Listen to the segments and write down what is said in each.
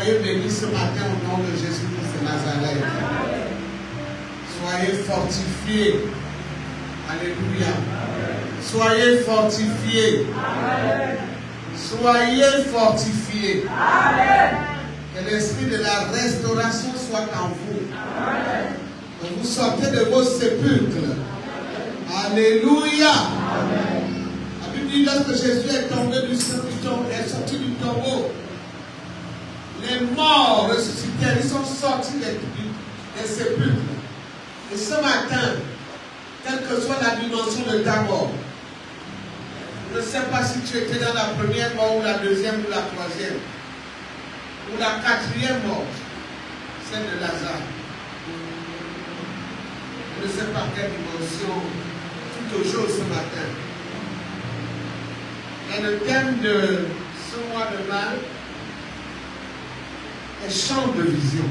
Soyez bénis ce matin au nom de Jésus-Christ de Nazareth. Soyez fortifiés. Alléluia. Soyez fortifiés. Soyez fortifiés. Que l'esprit de la restauration soit en vous. Que vous sortez de vos sépulcres. Alléluia. La Bible dit lorsque Jésus est tombé du tombeau, est sorti du tombeau, les morts ressuscitèrent, ils sont sortis des sépulcres. Et ce matin, quelle que soit la dimension de ta mort, je ne sais pas si tu étais dans la première mort ou la deuxième ou la troisième ou la quatrième mort, celle de Lazare. Je ne sais pas quelle dimension, tout au jour ce matin. Et le thème de ce mois de mai et change de vision.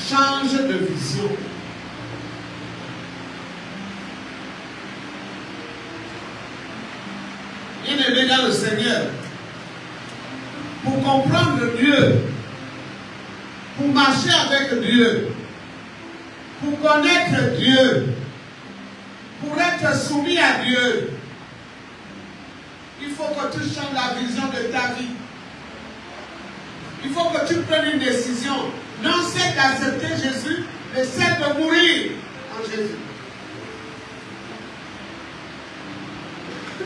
Change de vision. Bien-aimé dans le Seigneur, pour comprendre Dieu, pour marcher avec Dieu, pour connaître Dieu, pour être soumis à Dieu, il faut que tu changes la vision de ta vie. Il faut que tu prennes une décision. Non celle d'accepter Jésus, mais celle de mourir en Jésus.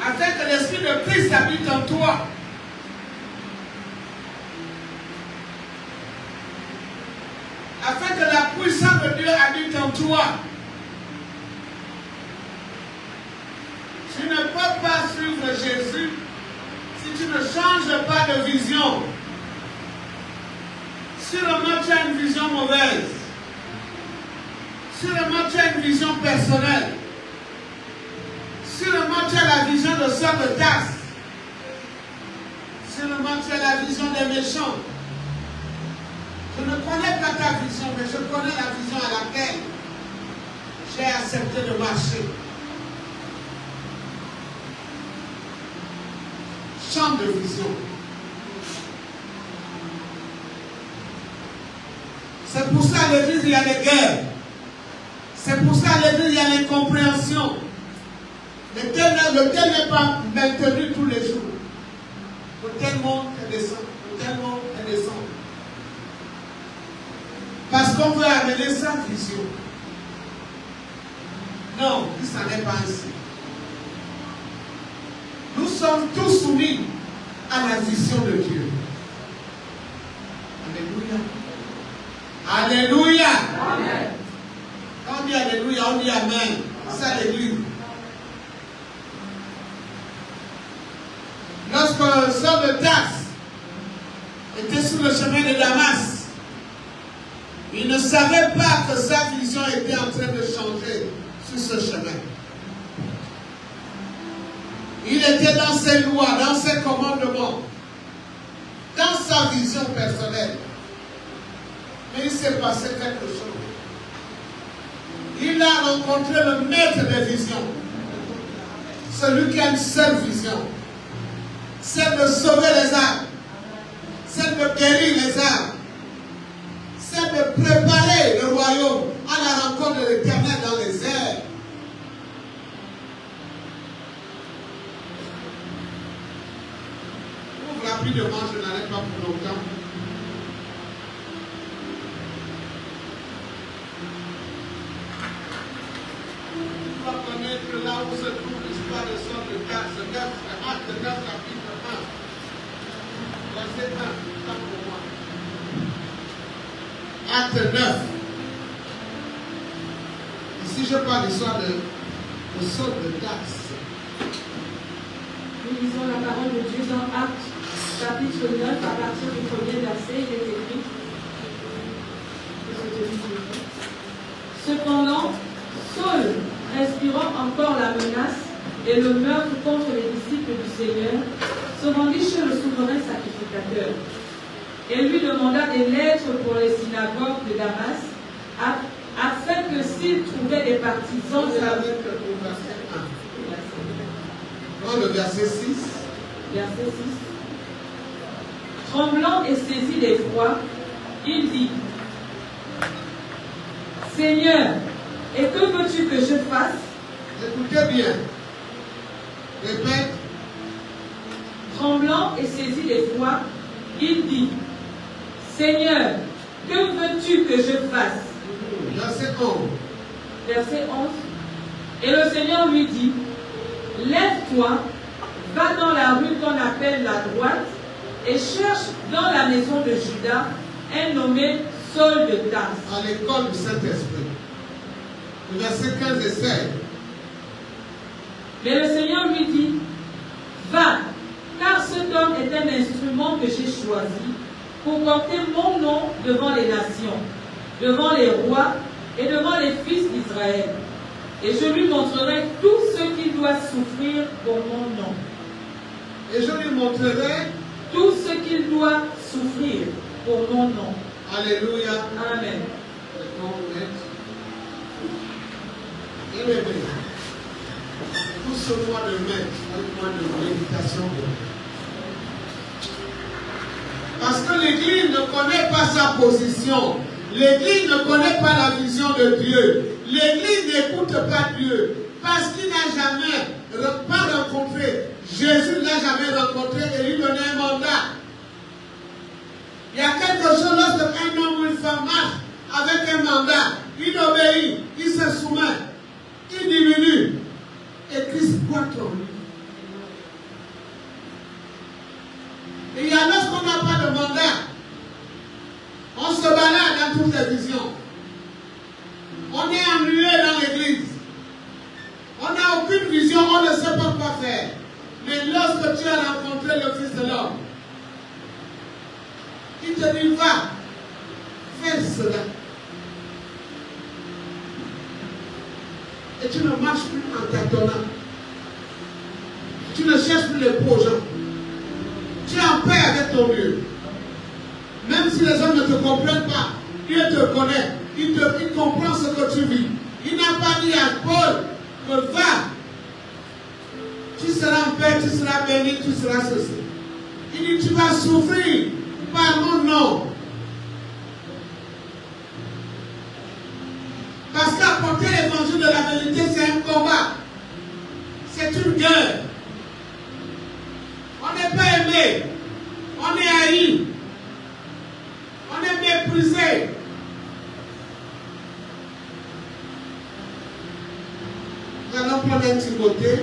Afin que l'Esprit de Christ habite en toi. Afin que la puissance de Dieu habite en toi. Tu ne peux pas suivre Jésus si tu ne changes pas de vision. Sûrement tu as une vision mauvaise. Sûrement tu as une vision personnelle. Sûrement tu as la vision de sœur de tasse. Sûrement tu as la vision des méchants. Je ne connais pas ta vision, mais je connais la vision à laquelle j'ai accepté de marcher. Champ de vision. C'est pour ça à l'église il y a des guerres. C'est pour ça à l'église il y a l'incompréhension. Lequel n'est pas maintenu tous les jours. Pour tel monde est descend. Pour tel monde est descend. Parce qu'on veut amener sa vision. Non, ça n'est pas ainsi. Nous sommes tous soumis à la vision de Dieu. Alléluia. Alléluia. Amen. Quand on dit Alléluia, on dit Amen. C'est l'église. Lorsque Saul de Tarse était sur le chemin de Damas, il ne savait pas que sa vision était en train de changer sur ce chemin. Il était dans ses lois, dans ses commandements, dans sa vision personnelle. Mais il s'est passé quelque chose. Il a rencontré le maître des visions. Celui qui a une seule vision. Celle de sauver les âmes. Celle de guérir les âmes. Celle de préparer le royaume à la rencontre de l'Éternel dans les airs. Rapidement, je n'arrête pas pour longtemps. Tu vas connaître là où se trouve l'histoire de Saul de Tarse. Acte 9, chapitre 1. Verset 1, ça pour moi. Acte 9. Ici, je parle de l'histoire de Saul de Tarse. Nous lisons la parole de Dieu dans Acte chapitre 9, à partir du premier verset, il est écrit. Cependant, Saul, respirant encore la menace et le meurtre contre les disciples du Seigneur, se rendit chez le souverain sacrificateur et lui demanda des lettres pour les synagogues de Damas, afin que s'il trouvait des partisans de la... Le verset 6. Verset 6. Tremblant et saisi d'effroi, il dit: Seigneur, et que veux-tu que je fasse? Écoutez bien. Répète. Tremblant et saisi d'effroi, il dit: Seigneur, que veux-tu que je fasse? Verset 11. Verset 11. Et le Seigneur lui dit: Lève-toi, va dans la rue qu'on appelle la droite, et cherche dans la maison de Judas un nommé Saul de Tarse. À l'école du Saint-Esprit. Le verset 15 et 16. Mais le Seigneur lui dit: Va, car cet homme est un instrument que j'ai choisi pour porter mon nom devant les nations, devant les rois et devant les fils d'Israël. Et je lui montrerai tout ce qu'il doit souffrir pour mon nom. Et je lui montrerai tout ce qu'il doit souffrir pour mon nom. Alléluia. Amen. Tout ce mois de mai, un mois de méditation. Parce que l'Église ne connaît pas sa position. L'Église ne connaît pas la vision de Dieu. L'Église n'écoute pas Dieu. Parce qu'il n'a jamais pas rencontré. Jésus ne l'a jamais rencontré et lui donnait un mandat. Il y a quelque chose lorsqu'un homme ou une femme marche avec un mandat. Il obéit, il se soumet, il diminue. Et Christ voit en lui. Et il y a lorsqu'on n'a pas de mandat, on se balade dans toutes les visions. On est ennuyé dans l'église. On n'a aucune vision, on ne sait pas quoi faire. Mais lorsque tu as rencontré le Fils de l'homme, il te dit, va, fais cela. Et tu ne marches plus en tâtonnant. Tu ne cherches plus les beaux gens. Tu es en paix avec ton Dieu. Même si les hommes ne te comprennent pas, Dieu te connaît. Il comprend ce que tu vis. Il n'a pas dit à Paul que va. Tu seras en paix, tu seras béni, tu seras ceci. Il dit tu vas souffrir par mon nom. Parce qu'apporter l'évangile de la vérité, c'est un combat. C'est une guerre. On n'est pas aimé. On est haï. On est méprisé. Nous allons prendre un Timothée.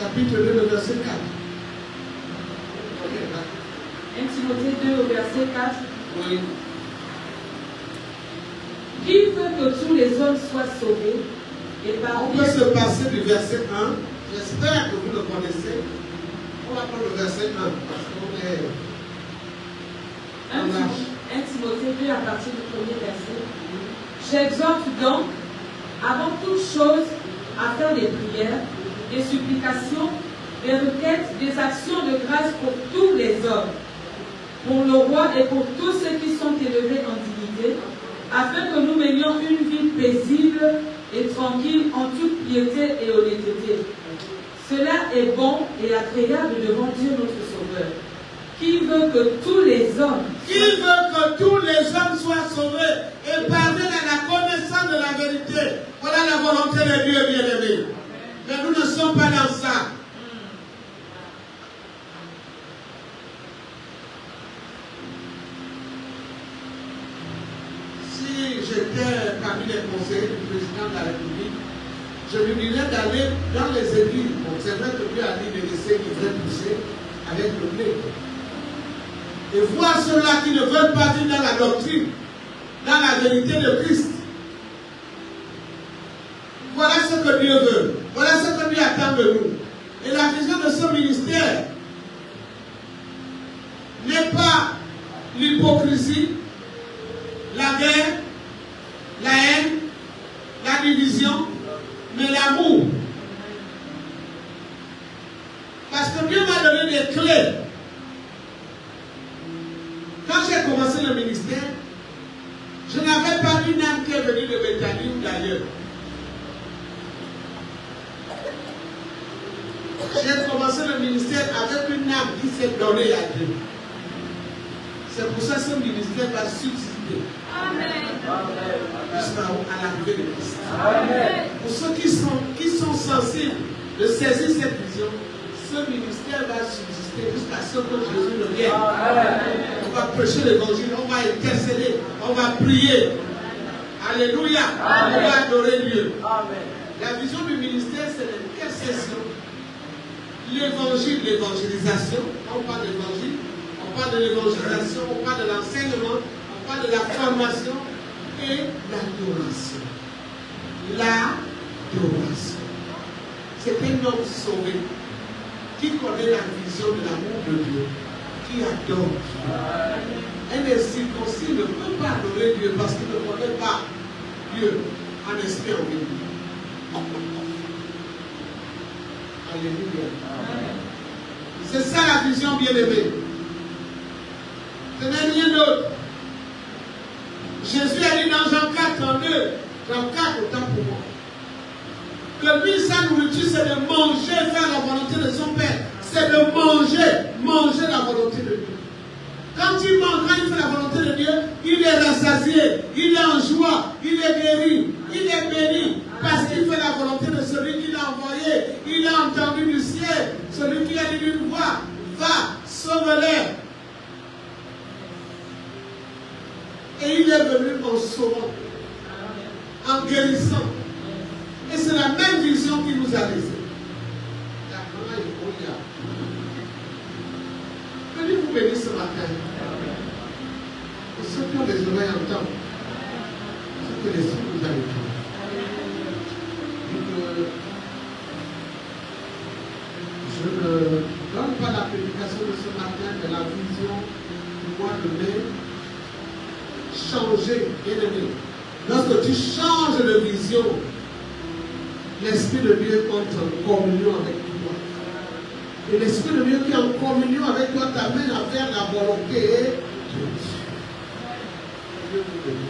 Chapitre 2, le verset 4. 1 Timothée 2 au verset 4. Oui. Qui veut que tous les hommes soient sauvés et On peut se passer du verset 1. J'espère que vous le connaissez. On va prendre le verset 1 parce qu'on est 1 Timothée 2 à partir du premier verset. J'exhorte donc, avant toute chose, à faire des prières, des supplications, des requêtes, des actions de grâce pour tous les hommes, pour le roi et pour tous ceux qui sont élevés en dignité, afin que nous menions une vie paisible et tranquille en toute piété et honnêteté. Cela est bon et agréable devant Dieu notre Sauveur, qui veut que tous les hommes soient sauvés et parviennent à la connaissance de la vérité. Voilà la volonté de Dieu, bien-aimé. Mais nous ne sommes pas dans ça. Si j'étais parmi les conseillers du président de la République, je lui dirais d'aller dans les églises. Bon, c'est vrai que lui a dit de laisser les vrais pousser avec le blé. Et voir ceux-là qui ne veulent pas vivre dans la doctrine, dans la vérité de Christ. Voilà ce que Dieu veut. Voilà ce que Dieu attend de nous. Et la vision de ce ministère n'est pas l'hypocrisie, la guerre, la haine, la division, mais l'amour. Parce que Dieu m'a donné des clés. Quand j'ai commencé le ministère, je n'avais pas une âme qui est venue de Bethanie ou d'ailleurs. J'ai commencé le ministère avec une âme qui s'est donnée à Dieu. C'est pour ça que ce ministère va subsister. Amen. Jusqu'à l'arrivée de Christ. Amen. Pour ceux qui sont sensibles de saisir cette vision, ce ministère va subsister jusqu'à ce que Jésus ne vienne. Amen. On va prêcher l'évangile, on va intercéder, on va prier. Alléluia. Amen. On va adorer Dieu. Amen. La vision du ministère, c'est l'intercession. L'évangile, l'évangélisation. On parle d'évangile, on parle de l'évangélisation, on parle de l'enseignement, on parle de la formation et l'adoration. L'adoration. C'est un homme sauvé qui connaît la vision de l'amour de Dieu, qui adore Dieu. Un circoncis ne peut pas adorer Dieu parce qu'il ne connaît pas Dieu en esprit en vérité. Alléluia. C'est ça la vision bien-aimée. Ce n'est rien d'autre. Jésus a dit dans Jean 4, 32, Jean 4, autant pour moi, que lui, sa nourriture, c'est de manger, faire la volonté de son Père. C'est de manger la volonté de Dieu. Quand il mange, quand il fait la volonté de Dieu, il est rassasié, il est en joie, il est guéri, il est béni, parce qu'il fait la volonté de celui qui l'a envoyé. Il a entendu du ciel, celui qui a dit d'une voix, va, sauve-les. Et il est venu en sauvant, en guérissant. Et c'est la même vision qu'il nous a laissée. Que Dieu vous bénisse ce matin. Et ceux qui ont des oreilles entendent, ce que les yeux vous avez dit. Je ne donne pas la prédication de ce matin, mais la vision du mois de mai. Changer, bien-aimé. Lorsque tu changes de vision, l'Esprit de Dieu entre en communion avec toi. Et l'Esprit de Dieu qui est en communion avec toi t'amène à faire la volonté de Dieu. Dieu vous bénisse.